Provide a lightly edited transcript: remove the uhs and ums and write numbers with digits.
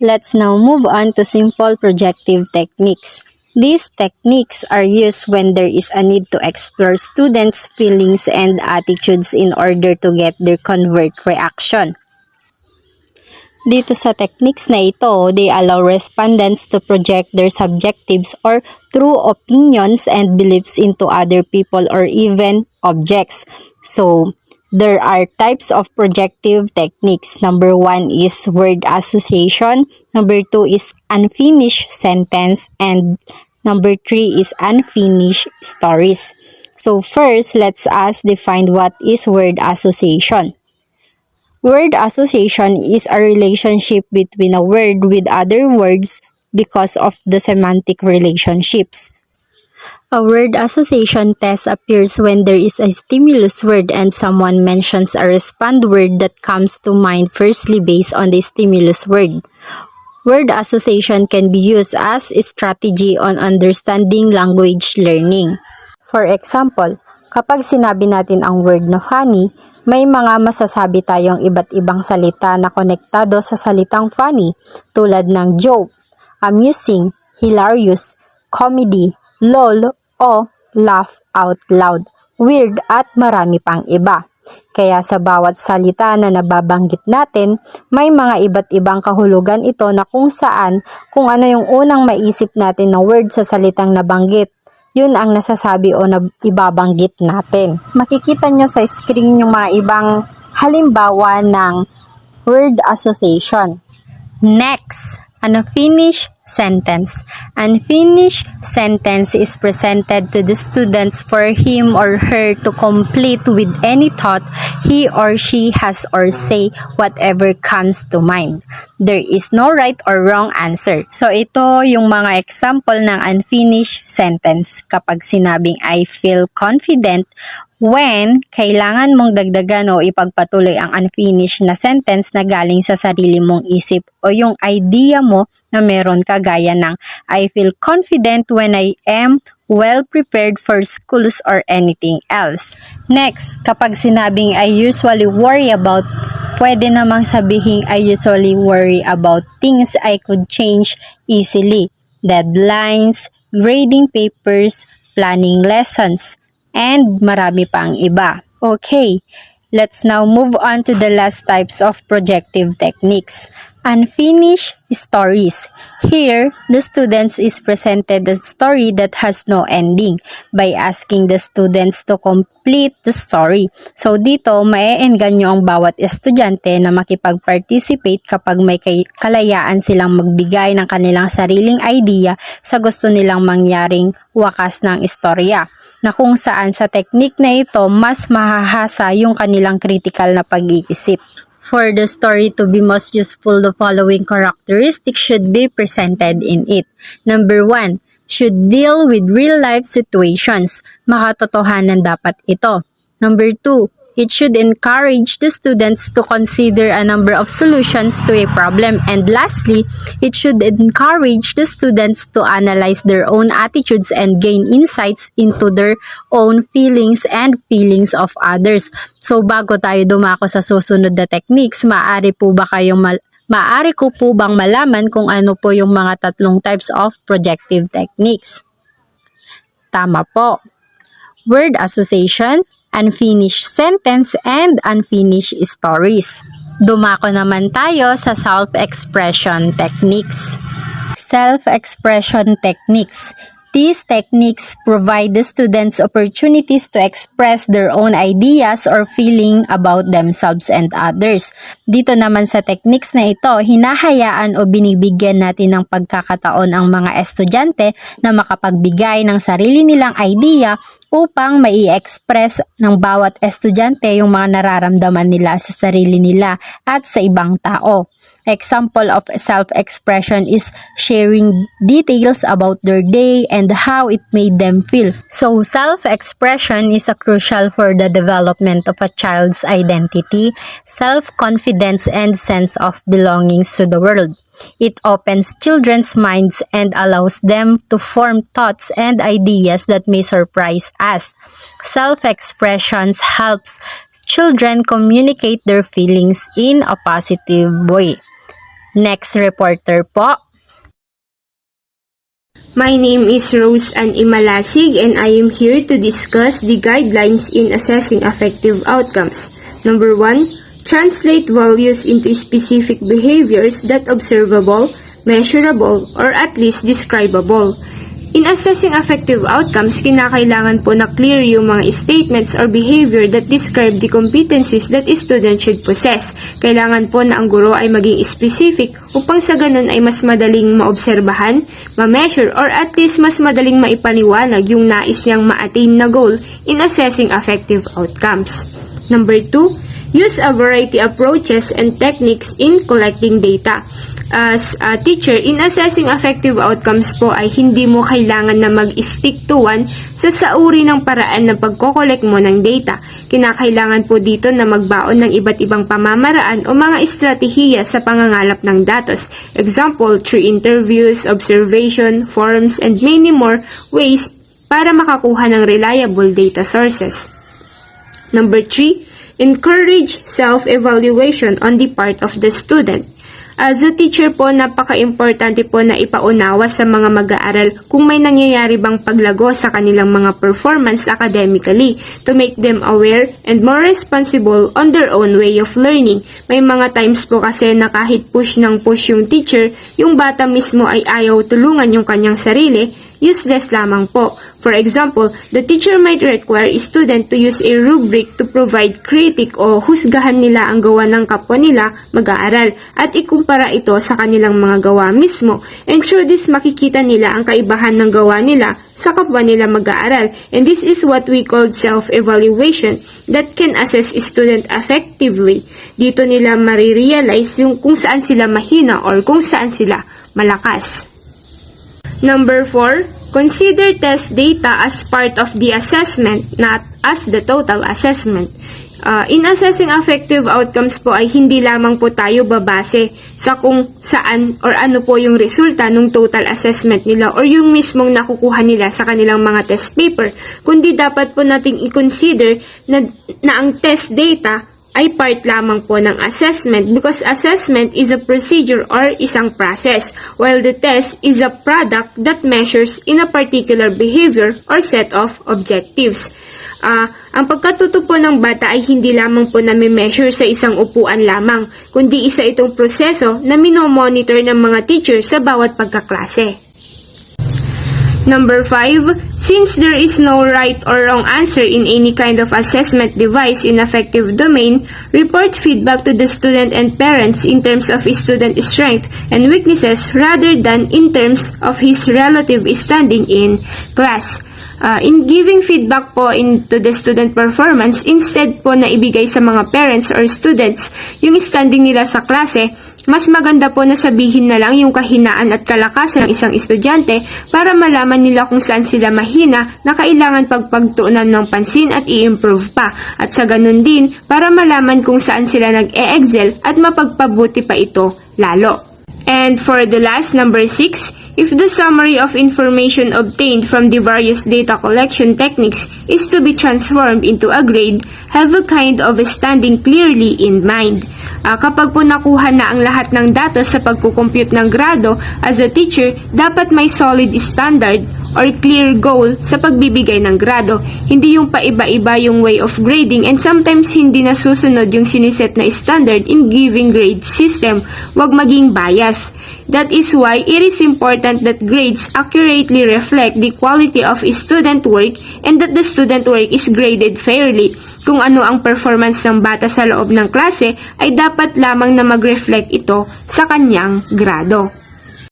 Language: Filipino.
Let's now move on to simple projective techniques. These techniques are used when there is a need to explore students' feelings and attitudes in order to get their convert reaction. Dito sa techniques na ito, they allow respondents to project their subjectives or true opinions and beliefs into other people or even objects. So, there are types of projective techniques. Number 1 is word association. Number 2 is unfinished sentence. And number 3 is unfinished stories. So, first, let's define what is word association. Word association is a relationship between a word with other words because of the semantic relationships. A word association test appears when there is a stimulus word and someone mentions a respond word that comes to mind firstly based on the stimulus word. Word association can be used as a strategy on understanding language learning. For example, kapag sinabi natin ang word na funny, may mga masasabi tayong iba't ibang salita na konektado sa salitang funny tulad ng joke, amusing, hilarious, comedy, lol o laugh out loud, weird at marami pang iba. Kaya sa bawat salita na nababanggit natin, may mga iba't ibang kahulugan ito na kung saan, kung ano yung unang maisip natin na word sa salitang nabanggit, yun ang nasasabi o ibabanggit natin. Makikita nyo sa screen yung mga ibang halimbawa ng word association. Next, unfinished sentence. Unfinished sentence is presented to the students for him or her to complete with any thought he or she has or say whatever comes to mind. There is no right or wrong answer. So ito yung mga example ng unfinished sentence. Kapag sinabing I feel confident when kailangan mong dagdagan o ipagpatuloy ang unfinished na sentence na galing sa sarili mong isip o yung idea mo na meron ka gaya ng I feel confident when I am well prepared for schools or anything else. Next, kapag sinabing I usually worry about, pwede namang sabihin I usually worry about things I could change easily. Deadlines, grading papers, planning lessons, and marami pang iba. Okay, let's now move on to the last types of projective techniques. Unfinished stories. Here, the students is presented a story that has no ending by asking the students to complete the story. So dito, mae-engganyo ang bawat estudyante na makipag-participate kapag may kalayaan silang magbigay ng kanilang sariling idea sa gusto nilang mangyaring wakas ng istorya, na kung saan sa technique na ito mas mahahasa yung kanilang critical na pag-iisip. For the story to be most useful, the following characteristics should be presented in it. Number 1, should deal with real-life situations. Makatotohanan dapat ito. Number 2, it should encourage the students to consider a number of solutions to a problem. And lastly, it should encourage the students to analyze their own attitudes and gain insights into their own feelings and feelings of others. So bago tayo dumako sa susunod na techniques, maaari ko po bang malaman kung ano po yung mga tatlong types of projective techniques? Tama po. Word association, unfinished sentence, and unfinished stories. Dumako naman tayo sa self-expression techniques. Self-expression techniques. These techniques provide the students opportunities to express their own ideas or feeling about themselves and others. Dito naman sa techniques na ito, hinahayaan o binibigyan natin ng pagkakataon ang mga estudyante na makapagbigay ng sarili nilang idea upang mai-express ng bawat estudyante yung mga nararamdaman nila sa sarili nila at sa ibang tao. Example of self-expression is sharing details about their day and how it made them feel. So, self-expression is crucial for the development of a child's identity, self-confidence, and sense of belongings to the world. It opens children's minds and allows them to form thoughts and ideas that may surprise us. Self-expression helps children communicate their feelings in a positive way. Next reporter po. My name is Rose Ann Imalasig and I am here to discuss the guidelines in assessing affective outcomes. Number 1, translate values into specific behaviors that observable, measurable, or at least describable. In assessing affective outcomes, kinakailangan po na clear yung mga statements or behavior that describe the competencies that a student should possess. Kailangan po na ang guro ay maging specific upang sa ganun ay mas madaling maobserbahan, ma-measure, or at least mas madaling maipaliwanag yung nais niyang ma-attain na goal in assessing affective outcomes. Number 2, use a variety of approaches and techniques in collecting data. As a teacher, in assessing affective outcomes po ay hindi mo kailangan na mag-stick to one sa sauri ng paraan ng pagko-collect mo ng data. Kinakailangan po dito na magbaon ng iba't ibang pamamaraan o mga estratehiya sa pangangalap ng datos. Example, through interviews, observation, forms, and many more ways para makakuha ng reliable data sources. Number 3, encourage self-evaluation on the part of the student. As a teacher po, napaka-importante po na ipaunawa sa mga mag-aaral kung may nangyayari bang paglago sa kanilang mga performance academically to make them aware and more responsible on their own way of learning. May mga times po kasi na kahit push ng push yung teacher, yung bata mismo ay ayaw tulungan yung kanyang sarili, useless lamang po. For example, the teacher might require a student to use a rubric to provide critique o husgahan nila ang gawa ng kapwa nila mag-aaral at ikumpara ito sa kanilang mga gawa mismo. And through this, makikita nila ang kaibahan ng gawa nila sa kapwa nila mag-aaral. And this is what we call self-evaluation that can assess a student effectively. Dito nila marirealize yung kung saan sila mahina or kung saan sila malakas. Number 4, consider test data as part of the assessment, not as the total assessment. In assessing affective outcomes po ay hindi lamang po tayo babase sa kung saan or ano po yung resulta ng total assessment nila or yung mismong nakukuha nila sa kanilang mga test paper, kundi dapat po nating i-consider na ang test data ay part lamang po ng assessment because assessment is a procedure or isang process, while the test is a product that measures in a particular behavior or set of objectives. Ang pagkatuto po ng bata ay hindi lamang po nami-measure sa isang upuan lamang, kundi isa itong proseso na minomonitor ng mga teacher sa bawat pagkaklase. Number 5, since there is no right or wrong answer in any kind of assessment device in affective domain, report feedback to the student and parents in terms of his student strength and weaknesses rather than in terms of his relative standing in class. In giving feedback po into the student performance, instead po na ibigay sa mga parents or students yung standing nila sa klase, mas maganda po na sabihin na lang yung kahinaan at kalakasan ng isang estudyante para malaman nila kung saan sila mahina na kailangan pagpagtuunan ng pansin at i-improve pa. At sa ganun din, para malaman kung saan sila nag-e-excel at mapagpabuti pa ito lalo. And for the last, number 6, if the summary of information obtained from the various data collection techniques is to be transformed into a grade, have a kind of a standing clearly in mind. Kapag po nakuha na ang lahat ng datos sa pagkukompute ng grado, as a teacher, dapat may solid standard or clear goal sa pagbibigay ng grado. Hindi yung paiba-iba yung way of grading and sometimes hindi nasusunod yung siniset na standard in giving grade system. Huwag maging bias. That is why it is important that grades accurately reflect the quality of student work and that the student work is graded fairly. Kung ano ang performance ng bata sa loob ng klase ay dapat lamang na mag-reflect ito sa kanyang grado.